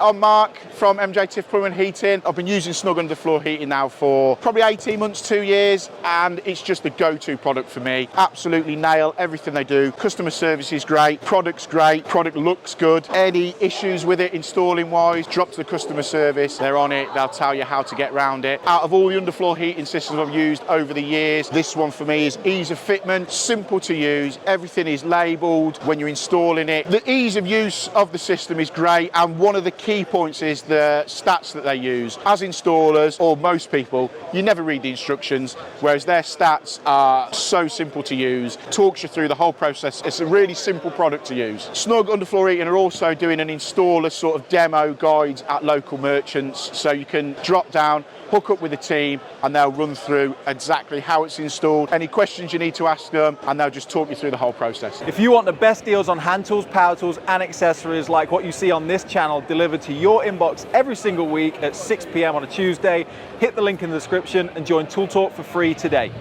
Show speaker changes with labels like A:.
A: I'm Mark from MJ Plumbing and Heating. I've been using Snug Underfloor heating now for probably 18 months, 2 years, and it's just the go-to product for me. Absolutely nail everything they do. Customer service is great, product's great, product looks good. Any issues with it installing wise, drop to the customer service. They're on it, they'll tell you how to get around it. Out of all the underfloor heating systems I've used over the years, this one for me is ease of fitment, simple to use, everything is labelled when you're installing it. The ease of use of the system is great, and one of the key points is the stats that they use. As installers, or most people, you never read the instructions, whereas their stats are so simple to use, talks you through the whole process. It's a really simple product to use. Snug Underfloor Heating are also doing an installer sort of demo guides at local merchants, so you can drop down, hook up with a team, and they'll run through exactly how it's installed, any questions you need to ask them, and they'll just talk you through the whole process.
B: If you want the best deals on hand tools, power tools, and accessories like what you see on this channel delivered to your inbox every single week at 6 p.m. on a Tuesday, hit the link in the description and join Tool Talk for free today.